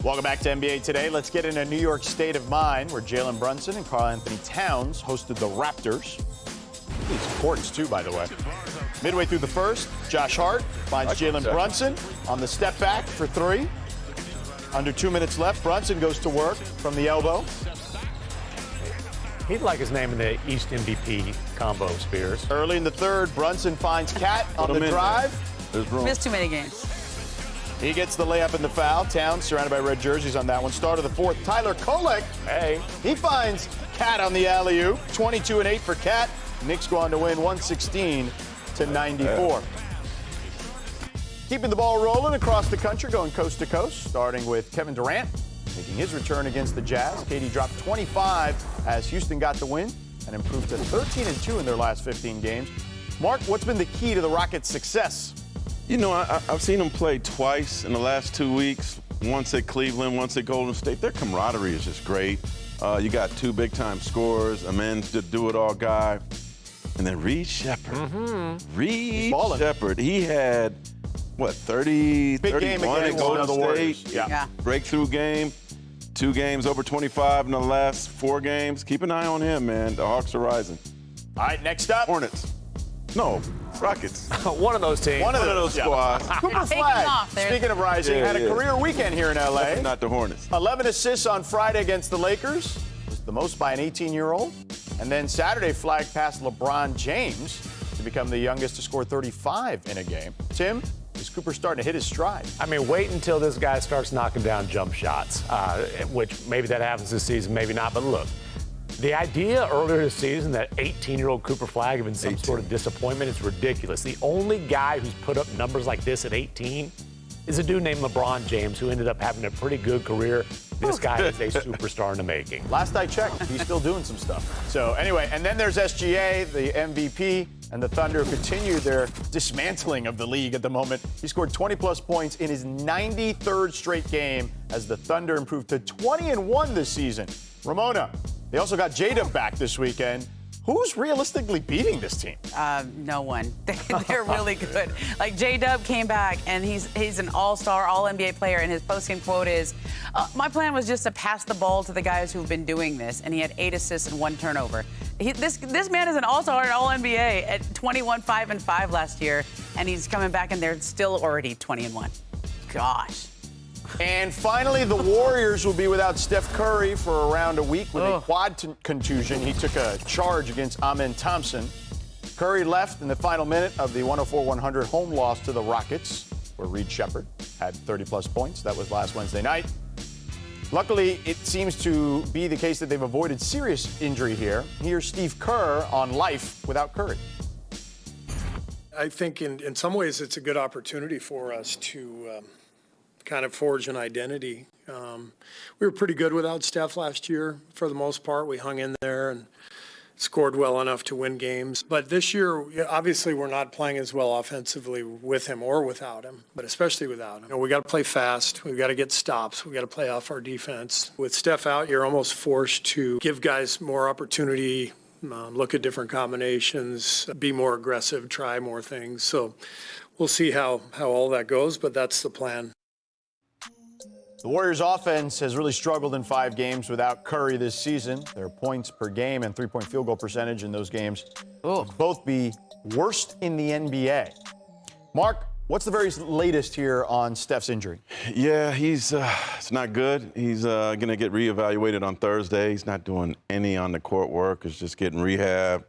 Welcome back to NBA Today. Let's get in a New York state of mind where Jalen Brunson and Karl-Anthony Towns hosted the Raptors. These courts, too, by the way. Midway through the first, Josh Hart finds Jalen Brunson on the step back for three. Under 2 minutes left, Brunson goes to work from the elbow. He'd like his name in the East MVP combo, Spears. Early in the third, Brunson finds Cat on the drive. Missed too many games. He gets the layup and the foul. Towns surrounded by red jerseys on that one. Start of the fourth, Tyler Kolek. Hey. He finds Cat on the alley-oop. 22 and 8 for Cat. Knicks go on to win 116-94. Keeping the ball rolling across the country, going coast to coast, starting with Kevin Durant making his return against the Jazz. KD dropped 25 as Houston got the win and improved to 13 and 2 in their last 15 games. Mark, what's been the key to the Rockets' success? You know, I've seen them play twice in the last 2 weeks, once at Cleveland, once at Golden State. Their camaraderie is just great. You got two big-time scorers, a man's the do-it-all guy, and then Reed Shepherd. Reed Shepherd, he had, 31 at Golden State? Yeah. Breakthrough game, 2 games over 25 in the last 4 games. Keep an eye on him, man. The Hawks are rising. All right, next up. Hornets. No, Rockets. One of those teams. One of those squads. Cooper Flagg, speaking of rising, had a career weekend here in L.A. Not the Hornets. 11 assists on Friday against the Lakers. It was the most by an 18-year-old. And then Saturday, Flagg passed LeBron James to become the youngest to score 35 in a game. Tim, is Cooper starting to hit his stride? I mean, wait until this guy starts knocking down jump shots, which maybe that happens this season, maybe not. But look, the idea earlier this season that 18-year-old Cooper Flagg had been some sort of disappointment is ridiculous. The only guy who's put up numbers like this at 18 is a dude named LeBron James, who ended up having a pretty good career. This guy is a superstar in the making. Last I checked, he's still doing some stuff. So anyway, and then there's SGA, the MVP, and the Thunder continue their dismantling of the league at the moment. He scored 20-plus points in his 93rd straight game as the Thunder improved to 20-1 this season. Ramona, they also got J-Dub back this weekend. Who's realistically beating this team? No one. They're really good. Like, J-Dub came back, and he's an all-star, all-NBA player, and his post-game quote is, my plan was just to pass the ball to the guys who've been doing this, and he had 8 assists and 1 turnover. This man is an all-star and all-NBA at 21-5-5 last year, and he's coming back, and they're still already 20-1. Gosh. And finally, the Warriors will be without Steph Curry for around a week with a quad contusion. He took a charge against Amen Thompson. Curry left in the final minute of the 104-100 home loss to the Rockets, where Reed Shepherd had 30-plus points. That was last Wednesday night. Luckily, it seems to be the case that they've avoided serious injury here. Here's Steve Kerr on life without Curry. I think in some ways it's a good opportunity for us to kind of forge an identity. We were pretty good without Steph last year for the most part. We hung in there and scored well enough to win games. But this year, obviously, we're not playing as well offensively with him or without him, but especially without him. You know, we got to play fast. We've got to get stops. We've got to play off our defense. With Steph out, you're almost forced to give guys more opportunity, look at different combinations, be more aggressive, try more things. So we'll see how all that goes, but that's the plan. The Warriors' offense has really struggled in 5 games without Curry this season. Their points per game and three-point field goal percentage in those games would both be worst in the NBA. Mark, what's the very latest here on Steph's injury? Yeah, it's not good. He's going to get reevaluated on Thursday. He's not doing any on-the-court work. He's just getting rehab.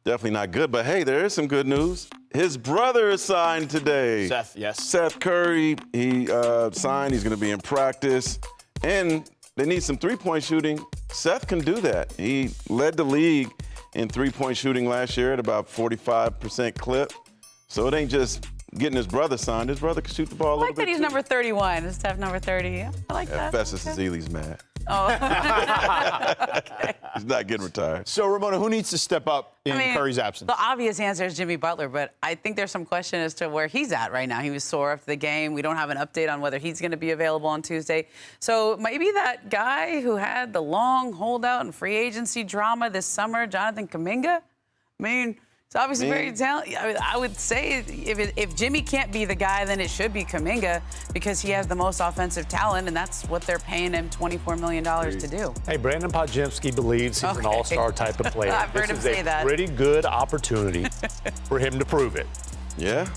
Definitely not good, but hey, there is some good news. His brother is signed today. Seth, yes. Steph Curry, he signed. He's going to be in practice. And they need some three-point shooting. Seth can do that. He led the league in three-point shooting last year at about 45% clip. So it ain't just getting his brother signed. His brother can shoot the ball a little bit. I like that he's number 31. Is Steph number 30? Yeah, I like that. Festus Ezeli's mad. Oh. Okay. He's not getting retired. So, Ramona, who needs to step up in Curry's absence? The obvious answer is Jimmy Butler, but I think there's some question as to where he's at right now. He was sore after the game. We don't have an update on whether he's going to be available on Tuesday. So maybe that guy who had the long holdout and free agency drama this summer, Jonathan Kuminga, I mean, It's obviously very talented. I mean, I would say if Jimmy can't be the guy, then it should be Kuminga because he has the most offensive talent, and that's what they're paying him $24 million to do. Hey, Brandon Podjemski believes he's an all-star type of player. I've heard him say that. This is a pretty good opportunity for him to prove it. Yeah.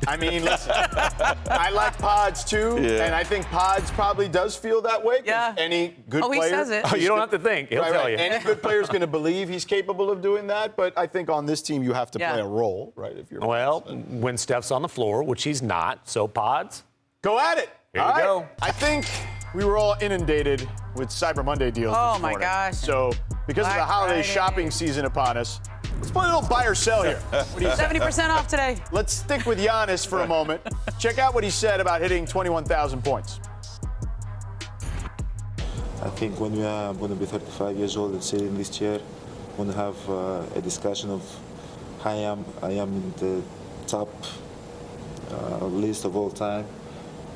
I mean, listen, I like Pods too, and I think Pods probably does feel that way. Yeah. Any good player. He says it. Oh, you don't have to think. He'll tell you. Any good player is going to believe he's capable of doing that, but I think on this team you have to play a role, right? If you're when Steph's on the floor, which he's not, so Pods. Go at it. Here we go. I think we were all inundated with Cyber Monday deals this morning. Gosh. So because of the holiday shopping season upon us, let's play a little buy or sell here. 70% off today. Let's stick with Giannis for a moment. Check out what he said about hitting 21,000 points. I think when we are going to be 35 years old and sitting in this chair, we're going to have a discussion of how I am in the top list of all time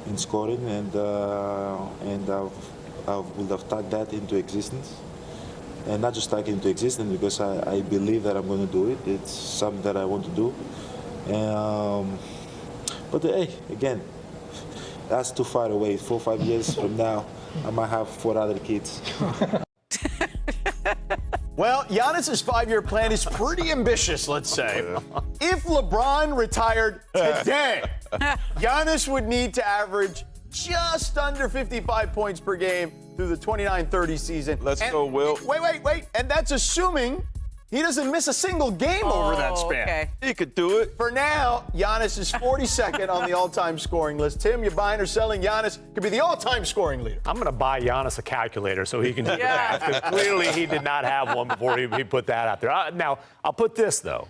in scoring, and I would have tagged that into existence. And not just tag it into existence because I believe that I'm going to do it. It's something that I want to do. But hey, again, that's too far away. 4 or 5 years from now, I might have 4 other kids. Well, Giannis's 5-year plan is pretty ambitious, let's say. If LeBron retired today, Giannis would need to average just under 55 points per game through the 29-30 season. Let's go, Will. Wait. And that's assuming he doesn't miss a single game over that span. Okay. He could do it. For now, Giannis is 42nd on the all-time scoring list. Tim, you buying or selling? Giannis could be the all-time scoring leader. I'm going to buy Giannis a calculator so he can do that. Because clearly he did not have one before he put that out there. Now, I'll put this, though.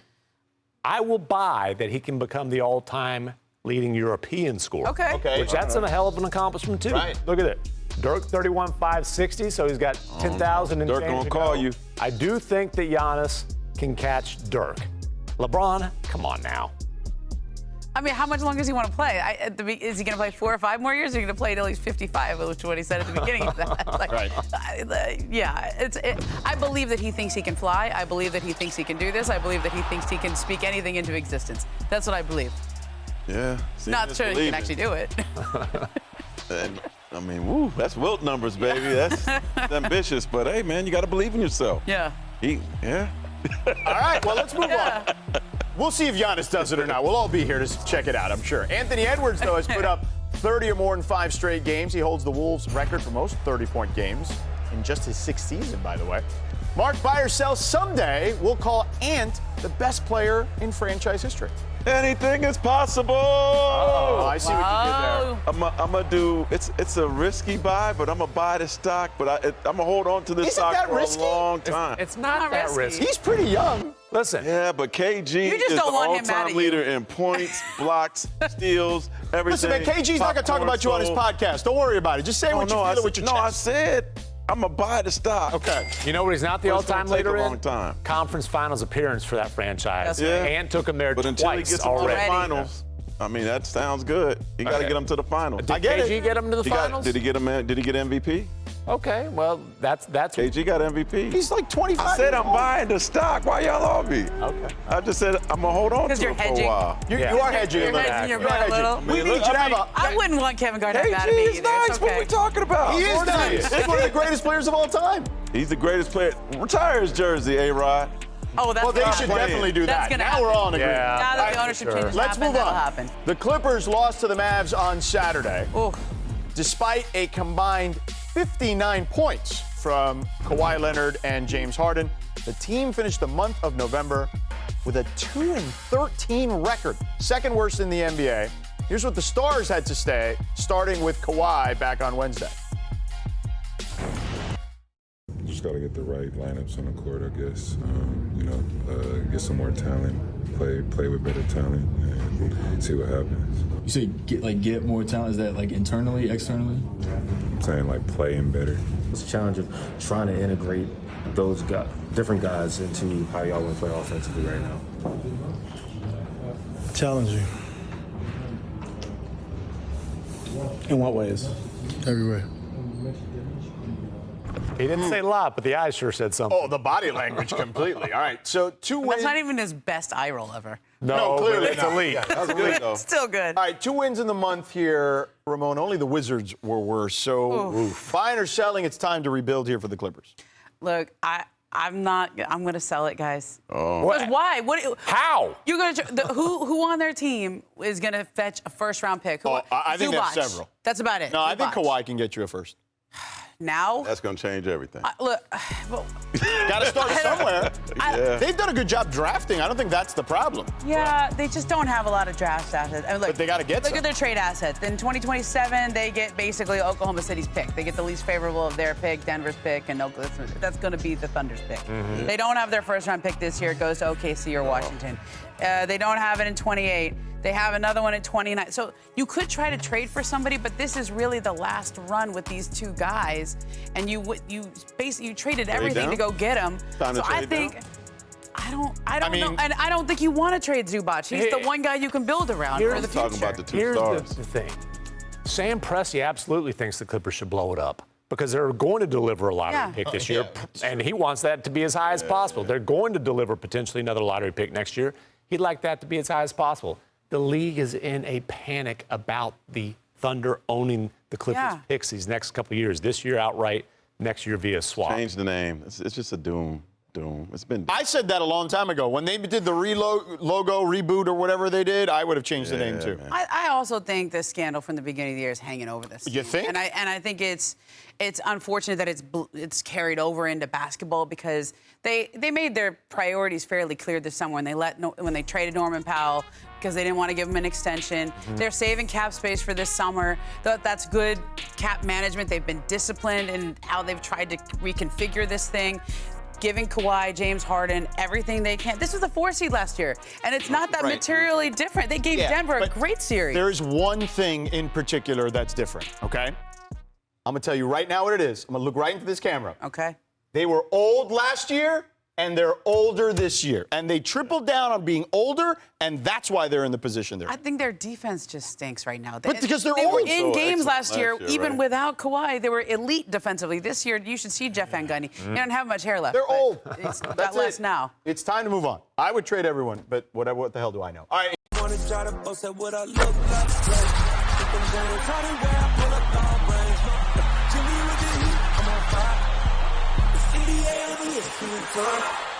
I will buy that he can become the all-time leading European scorer. Okay. Which that's a hell of an accomplishment, too. Right. Look at it. Dirk, 31,560, so he's got 10,000 and Dirk change gonna to call go. you. I do think that Giannis can catch Dirk. LeBron, come on now. I mean, how much longer does he want to play? Is he going to play 4 or 5 more years? Or is he going to play till he's 55, which is what he said at the beginning of that? Right. I believe that he thinks he can fly. I believe that he thinks he can do this. I believe that he thinks he can speak anything into existence. That's what I believe. Yeah. Not sure he can actually do it. And, I mean, woo, that's Wilt numbers, baby. That's ambitious, but hey, man, you got to believe in yourself. Yeah. All right, well, let's move on. We'll see if Giannis does it or not. We'll all be here to check it out, I'm sure. Anthony Edwards, though, has put up 30 or more in 5 straight games. He holds the Wolves' record for most 30-point games in just his 6th season, by the way. Mark, buy or sell, someday we'll call Ant the best player in franchise history. Anything is possible. Oh, I see what you did there. I'm gonna do. It's a risky buy, but I'm gonna buy the stock. But I'm gonna hold on to this Isn't stock that for risky? a long time. It's not that risky. He's pretty young. Listen. Yeah, but KG You just is the don't want him mad at all-time you. leader in points, blocks, steals, everything. Listen, man, KG's not going to talk about you on his podcast. Don't worry about it. Just say what you feel with your chest. No, I said I'm gonna buy the stock. Okay. You know what he's not the Well, it's all-time gonna take leader a in? long time. Conference Finals appearance for that franchise. That's right. Ant took him there But until he twice gets them to the already. finals, I mean, that sounds good. You got to get him to the finals. Did KG get him to the finals? Did he get MVP? Okay, well, that's KG got MVP. He's like 25. I said I'm buying the stock. Why y'all on me? Okay. I just said I'm gonna hold on to you're it for hedging. a while. You are hedging. You're hedging your bet a little. We need you to have a. I wouldn't want Kevin Garnett mad at KG me is either. nice. It's What are we okay. talking about? He is nice. He's one of the greatest players of all time. He's the greatest player. Retire his jersey, A-Rod. Oh, that's Well, they gonna should happen. definitely do That's that. gonna Now we're happen. all in agreement. Now that the I- ownership sure. changes Let's happen, move that'll on. happen. The Clippers lost to the Mavs on Saturday, Ooh. despite a combined 59 points from Kawhi Leonard and James Harden. The team finished the month of November with a 2-13 record, second worst in the NBA. Here's what the Stars had to say, starting with Kawhi back on Wednesday. Just got to get the right lineups on the court, I guess. Get some more talent, play with better talent, and see what happens. You say get more talent. Is that like internally, externally? I'm saying like playing better. It's a challenge of trying to integrate those different guys into how y'all want to play offensively right now. Challenging. In what ways? Everywhere. He didn't say a lot, but the eyes sure said something. Oh, the body language completely. All right, so 2 wins. That's not even his best eye roll ever. No, clearly but it's not. elite. Yeah, that was good, though. Still good. All right, 2 wins in the month here, Ramon. Only the Wizards were worse. So buying or selling, it's time to rebuild here for the Clippers. Look, I'm going to sell it, guys. Oh. Because why? How? You're going to who on their team is going to fetch a first-round pick? I think they have Zubac. several. That's about it. No, I think Zubac. Kawhi can get you a first. Now? That's going to change everything. Look, well, Got to start somewhere. Yeah. They've done a good job drafting. I don't think that's the problem. yeah, they just don't have a lot of draft assets. I mean, look, But they gotta get Look some. at their trade assets. In 2027, they get basically Oklahoma City's pick. They get the least favorable of their pick, Denver's pick, and that's going to be the Thunder's pick. Mm-hmm. They don't have their first-round pick this year. It goes to OKC or Washington. They don't have it in 28. They have another one at 29. So you could try to trade for somebody, but this is really the last run with these 2 guys, and you traded everything down? to go get them. Time to So I trade think. down? I don't know, and I don't think you want to trade Zubac. He's the one guy you can build around for the future. Talking about the 2 Here's stars. the thing. Sam Presti absolutely thinks the Clippers should blow it up because they're going to deliver a lottery pick this year, and he wants that to be as high as possible. They're going to deliver potentially another lottery pick next year. He'd like that to be as high as possible. The league is in a panic about the Thunder owning the Clippers picks these next couple of years. This year outright, next year via swap. Change the name. It's just a doom. It's been. I said that a long time ago. When they did the logo reboot or whatever they did, I would have changed the name too. I also think the scandal from the beginning of the year is hanging over this. You think? And I think it's unfortunate that it's carried over into basketball because they made their priorities fairly clear this summer when they traded Norman Powell because they didn't want to give him an extension. They're saving cap space for this summer. That's good cap management. They've been disciplined in how they've tried to reconfigure this thing. Giving Kawhi, James Harden, everything they can. This was the 4 seed last year, and it's not that materially different. They gave Denver a great series. There is one thing in particular that's different, okay? I'm going to tell you right now what it is. I'm going to look right into this camera. Okay. They were old last year, and they're older this year. And they tripled down on being older, and that's why they're in the position they're in. I think their defense just stinks right now. But because they're they were old. in So games excellent last year, right? even without Kawhi, they were elite defensively. This year, you should see Jeff Van Gundy. He doesn't have much hair left. They're but old. It's That's got less it. now. It's time to move on. I would trade everyone, but what the hell do I know? All right. Wanna try to boast at what I look like. Think I'm gonna try to wear, I pull up long range. Jimmy with the heat, I'm on fire. It's NBA over here, feeling fun.